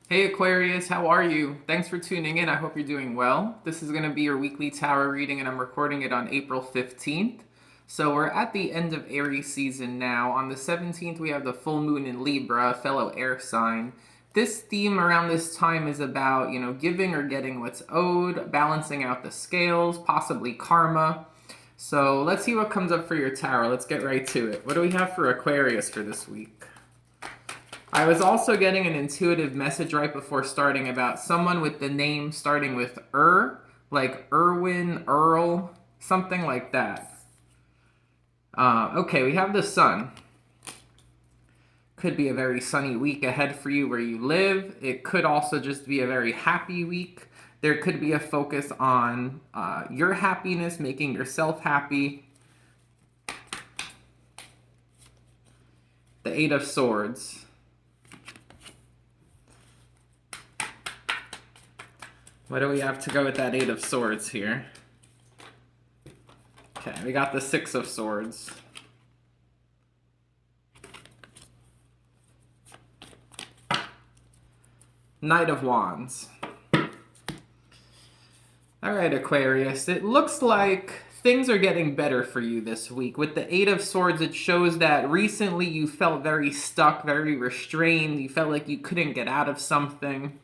Hey Aquarius, how are you? Thanks for tuning in. I hope you're doing well. This is going to be your weekly tarot reading, and I'm recording it on April 15th. So we're at the end of Aries season now. On the 17th, we have the full moon in Libra, a fellow air sign. This theme around this time is about, giving or getting what's owed, balancing out the scales, possibly karma. So let's see what comes up for your tarot. Let's get right to it. What do we have for Aquarius for this week? I was also getting an intuitive message right before starting about someone with the name starting with like Irwin, Earl, something like that. Okay, we have the sun. Could be a very sunny week ahead for you where you live. It could also just be a very happy week. There could be a focus on your happiness, making yourself happy. The Eight of Swords. What do we have to go with that Eight of Swords here? Okay, we got the Six of Swords. Knight of Wands. Alright, Aquarius, it looks like things are getting better for you this week. With the Eight of Swords, it shows that recently you felt very stuck, very restrained. You felt like you couldn't get out of something.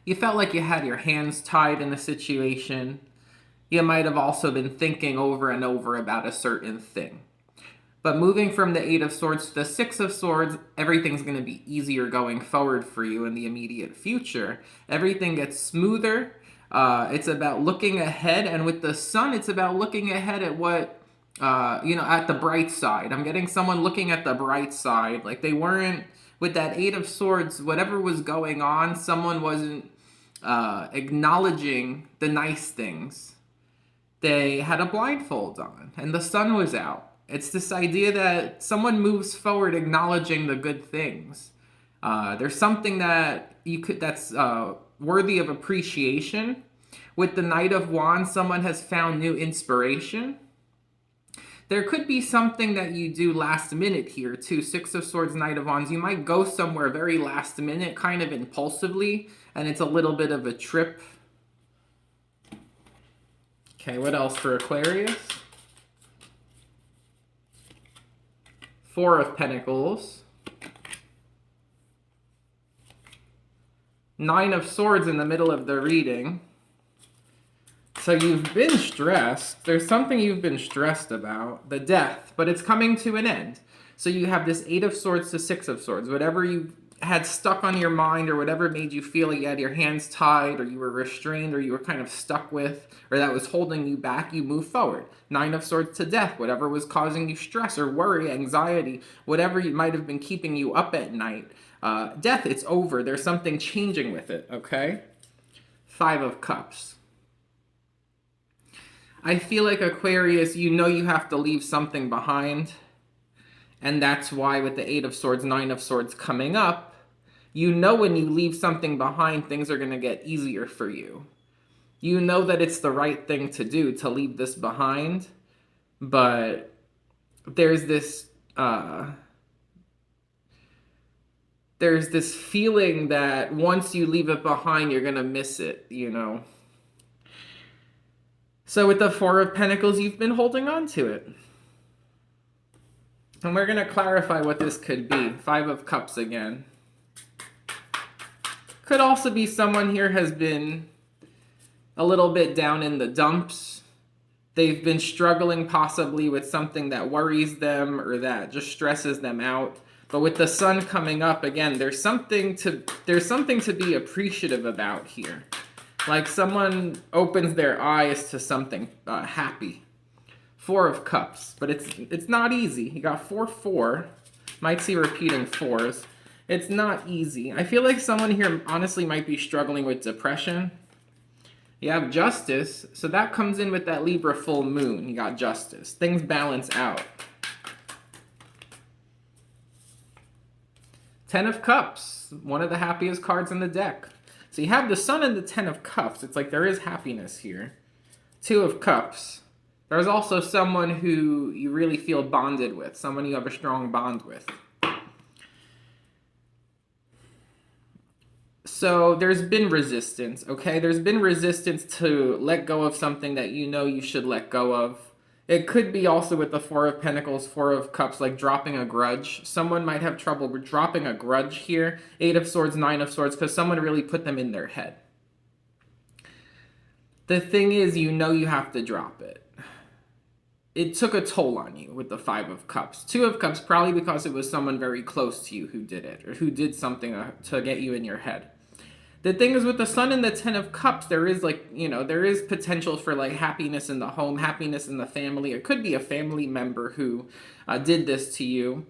You felt like you had your hands tied in a situation. You might have also been thinking over and over about a certain thing. But moving from the Eight of Swords to the Six of Swords, everything's going to be easier going forward for you in the immediate future. Everything gets smoother. It's about looking ahead. And with the sun, it's about looking ahead at what, at the bright side. I'm getting someone looking at the bright side. Like they weren't, with that Eight of Swords, whatever was going on, someone wasn't acknowledging the nice things. They had a blindfold on and the sun was out. It's this idea that someone moves forward acknowledging the good things. There's something that that's worthy of appreciation. With the Knight of Wands, someone has found new inspiration. There could be something that you do last minute here too. Six of Swords, Knight of Wands. You might go somewhere very last minute, kind of impulsively, and it's a little bit of a trip. Okay, what else for Aquarius? Four of Pentacles. Nine of Swords in the middle of the reading. So you've been stressed. There's something you've been stressed about, the death, but it's coming to an end. So you have this Eight of Swords to Six of Swords. Whatever you had stuck on your mind or whatever made you feel like you had your hands tied or you were restrained or you were kind of stuck with or that was holding you back, you move forward. Nine of Swords to death. Whatever was causing you stress or worry, anxiety, whatever might have been keeping you up at night. Death, it's over. There's something changing with it, okay? Five of Cups. I feel like Aquarius, you know you have to leave something behind. And that's why with the Eight of Swords, Nine of Swords coming up, you know when you leave something behind, things are going to get easier for you. You know that it's the right thing to do to leave this behind. But there's this feeling that once you leave it behind, you're going to miss it, So with the Four of Pentacles, you've been holding on to it. And we're going to clarify what this could be. Five of Cups again. Could also be someone here has been a little bit down in the dumps. They've been struggling possibly with something that worries them or that just stresses them out. But with the sun coming up again, there's something to be appreciative about here. Like someone opens their eyes to something happy. Four of Cups, but it's not easy. You got 4-4. Might see repeating fours. It's not easy. I feel like someone here honestly might be struggling with depression. You have Justice, so that comes in with that Libra full moon. You got Justice. Things balance out. Ten of Cups, one of the happiest cards in the deck. So you have the Sun and the Ten of Cups. It's like there is happiness here. Two of Cups. There's also someone who you really feel bonded with, someone you have a strong bond with. So there's been resistance, okay? There's been resistance to let go of something that you know you should let go of. It could be also with the Four of Pentacles, Four of Cups, like dropping a grudge. Someone might have trouble with dropping a grudge here. Eight of Swords, Nine of Swords, because someone really put them in their head. The thing is, you know you have to drop it. It took a toll on you with the Five of Cups. Two of Cups, probably because it was someone very close to you who did it, or who did something to get you in your head. The thing is with the Sun and the Ten of Cups, there is there is potential for like happiness in the home, happiness in the family. It could be a family member who did this to you,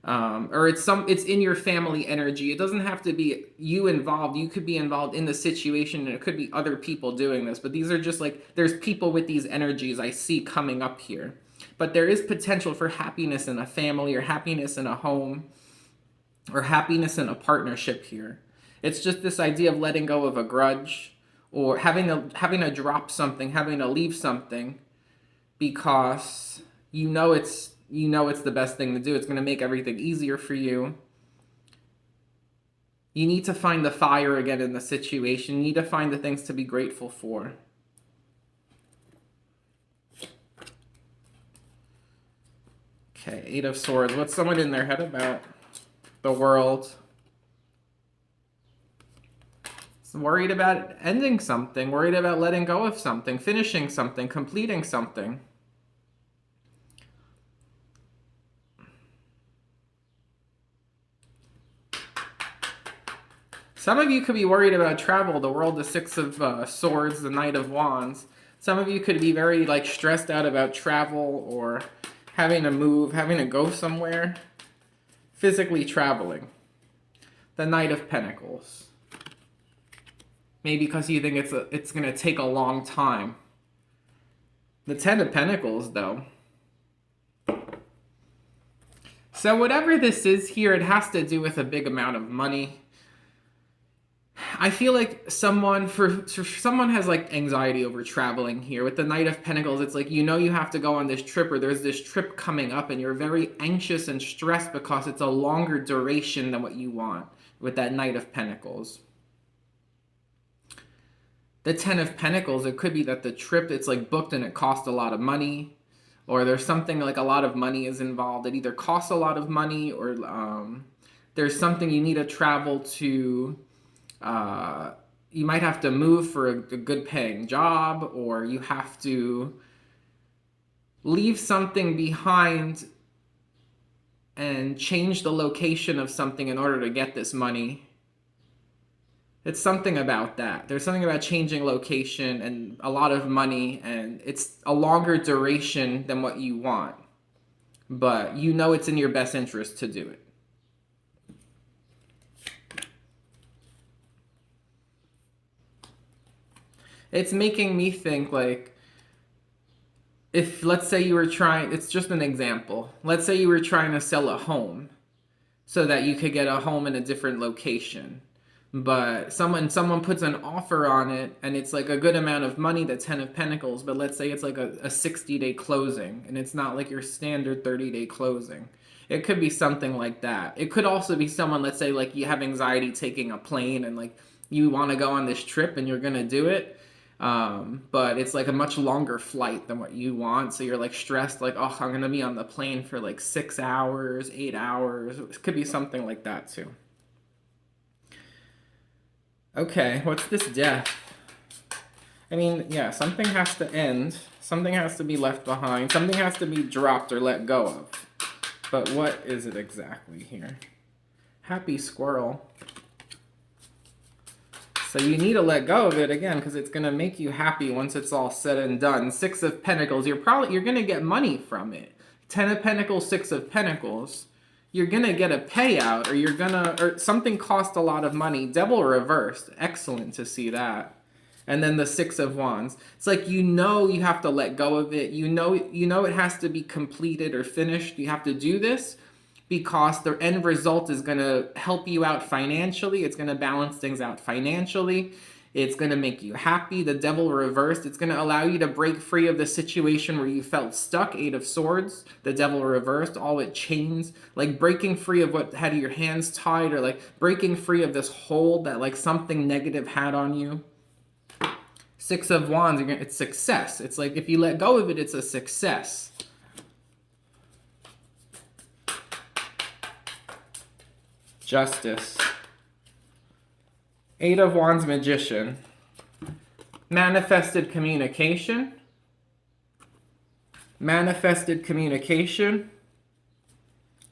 or it's in your family energy. It doesn't have to be you involved. You could be involved in the situation, and it could be other people doing this. But these are just like there's people with these energies I see coming up here. But there is potential for happiness in a family, or happiness in a home, or happiness in a partnership here. It's just this idea of letting go of a grudge, or having to drop something, having to leave something, because you know it's the best thing to do. It's going to make everything easier for you. You need to find the fire again in the situation. You need to find the things to be grateful for. Okay, Eight of Swords. What's someone in their head about? The world. Worried about ending something, worried about letting go of something, finishing something, completing something. Some of you could be worried about travel, the world, the Six of Swords, the Knight of Wands. Some of you could be very stressed out about travel, or having to move, having to go somewhere, physically traveling. The Knight of Pentacles. Maybe because you think it's going to take a long time. The Ten of Pentacles, though. So whatever this is here, it has to do with a big amount of money. I feel like someone has anxiety over traveling here. With the Knight of Pentacles, it's like you have to go on this trip, or there's this trip coming up, and you're very anxious and stressed because it's a longer duration than what you want with that Knight of Pentacles. The Ten of Pentacles, it could be that the trip, it's booked and it costs a lot of money, or there's something like a lot of money is involved. It either costs a lot of money, or there's something you need to travel to. You might have to move for a good paying job, or you have to leave something behind and change the location of something in order to get this money. It's something about that. There's something about changing location and a lot of money, and it's a longer duration than what you want. But you know it's in your best interest to do it. It's making me think if, let's say you were trying, it's just an example. Let's say you were trying to sell a home so that you could get a home in a different location. But someone puts an offer on it, and it's a good amount of money, the Ten of Pentacles, but let's say it's a 60-day closing, and it's not your standard 30-day closing. It could be something like that. It could also be someone, let's say you have anxiety taking a plane, and you want to go on this trip and you're going to do it, but it's a much longer flight than what you want, so you're stressed, oh, I'm going to be on the plane for 6 hours, 8 hours. It could be something like that too. Okay, what's this Death? I mean, yeah, something has to end. Something has to be left behind. Something has to be dropped or let go of. But what is it exactly here? Happy Squirrel. So you need to let go of it again, because it's going to make you happy once it's all said and done. Six of Pentacles, you're going to get money from it. Ten of Pentacles, Six of Pentacles. You're going to get a payout, or something cost a lot of money. Devil reversed. Excellent to see that. And then the Six of Wands. It's you have to let go of it. You know it has to be completed or finished. You have to do this because the end result is going to help you out financially. It's going to balance things out financially. It's going to make you happy. The Devil reversed. It's going to allow you to break free of the situation where you felt stuck. Eight of Swords. The Devil reversed. All with chains. Like breaking free of what had your hands tied, or like breaking free of this hold that like something negative had on you. Six of Wands. It's success. It's like if you let go of it, it's a success. Justice. Eight of Wands, Magician. Manifested communication. Manifested communication.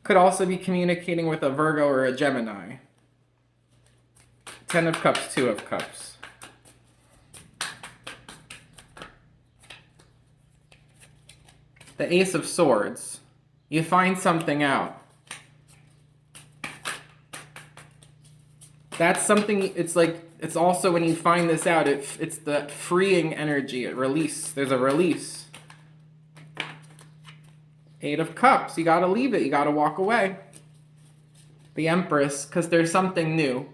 Could also be communicating with a Virgo or a Gemini. Ten of Cups, Two of Cups. The Ace of Swords. You find something out. That's something, it's like, it's also when you find this out, it's the freeing energy, there's a release. Eight of Cups, you gotta leave it, you gotta walk away. The Empress, because there's something new.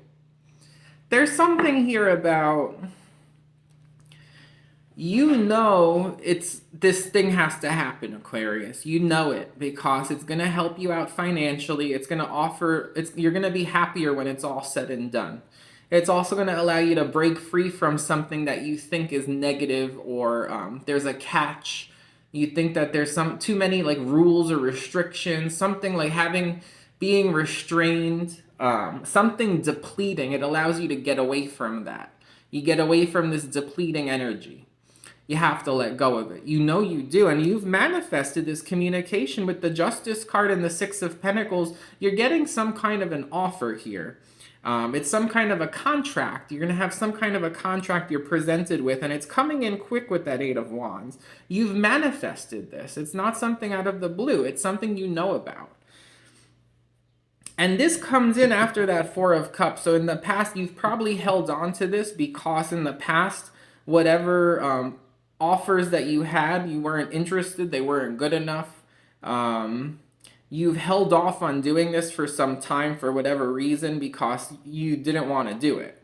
There's something here about, you know, this thing has to happen, Aquarius. You know it because it's going to help you out financially. It's going to offer, you're going to be happier when it's all said and done. It's also going to allow you to break free from something that you think is negative, or there's a catch. You think that there's too many like rules or restrictions, something like being restrained, something depleting. It allows you to get away from that. You get away from this depleting energy. You have to let go of it. You know you do, and you've manifested this communication with the Justice card and the Six of Pentacles. You're getting some kind of an offer here. It's some kind of a contract. You're going to have some kind of a contract you're presented with, and it's coming in quick with that Eight of Wands. You've manifested this. It's not something out of the blue. It's something you know about. And this comes in after that Four of Cups. So in the past, you've probably held on to this because in the past, whatever offers that you had, you weren't interested, they weren't good enough. You've held off on doing this for some time for whatever reason because you didn't want to do it.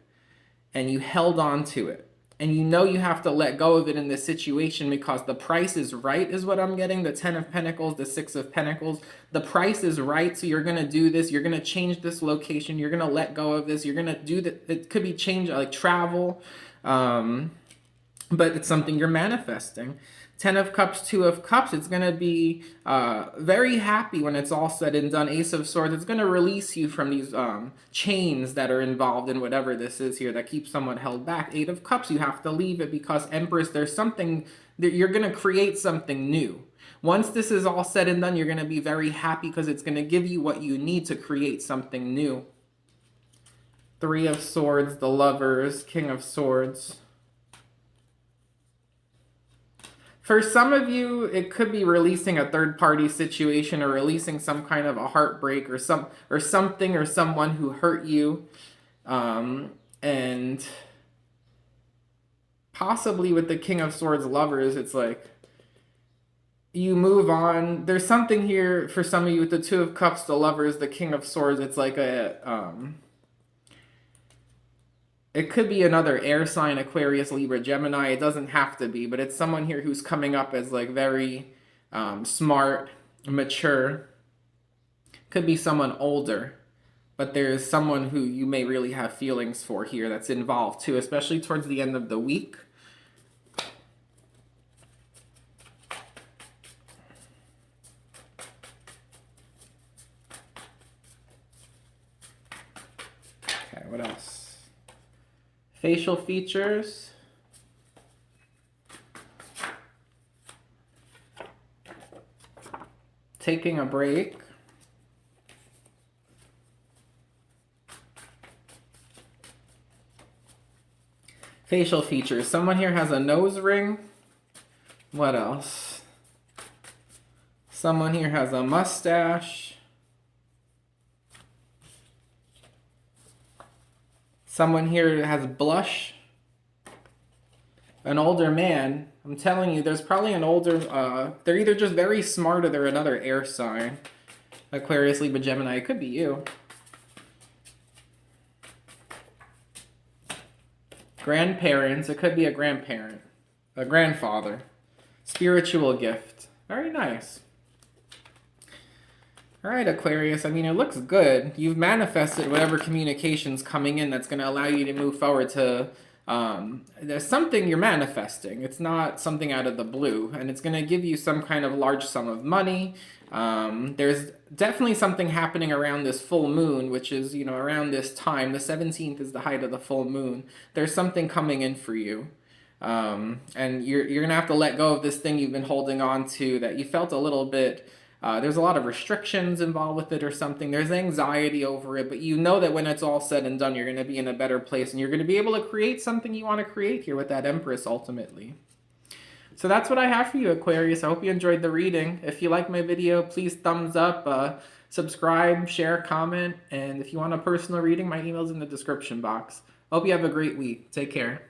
And you held on to it. And you know you have to let go of it in this situation because the price is right, is what I'm getting. The Ten of Pentacles, the Six of Pentacles. The price is right, so you're going to do this. You're going to change this location. You're going to let go of this. You're going to do that. It could be change, like travel. But it's something you're manifesting. Ten of Cups, Two of Cups. It's going to be very happy when it's all said and done. Ace of Swords. It's going to release you from these chains that are involved in whatever this is here that keeps someone held back. Eight of Cups. You have to leave it because Empress, there's something that you're going to create something new. Once this is all said and done, you're going to be very happy because it's going to give you what you need to create something new. Three of Swords, the Lovers, King of Swords. For some of you, it could be releasing a third-party situation or releasing some kind of a heartbreak or something or someone who hurt you. And possibly with the King of Swords, Lovers, it's like you move on. There's something here for some of you with the Two of Cups, the Lovers, the King of Swords. It's like it could be another air sign, Aquarius, Libra, Gemini. It doesn't have to be, but it's someone here who's coming up as like very smart, mature. Could be someone older, but there's someone who you may really have feelings for here that's involved too, especially towards the end of the week. Okay, what else? Facial features. Taking a break. Facial features. Someone here has a nose ring. What else? Someone here has a mustache. Someone here has blush. An older man. I'm telling you, there's probably an older... they're either just very smart or they're another air sign. Aquarius, Libra, Gemini. It could be you. Grandparents, it could be a grandparent, a grandfather. Spiritual gift. Very nice. All right, Aquarius, I mean, it looks good. You've manifested whatever communication's coming in that's going to allow you to move forward to, there's something you're manifesting. It's not something out of the blue, and it's going to give you some kind of large sum of money. There's definitely something happening around this full moon, which is, you know, around this time. The 17th is the height of the full moon. There's something coming in for you. And you're gonna have to let go of this thing you've been holding on to that you felt a little bit. There's a lot of restrictions involved with it or something. There's anxiety over it, but you know that when it's all said and done, you're going to be in a better place and you're going to be able to create something you want to create here with that Empress ultimately. So that's what I have for you, Aquarius. I hope you enjoyed the reading. If you like my video, please thumbs up, subscribe, share, comment, and if you want a personal reading, my email's in the description box. Hope you have a great week. Take care.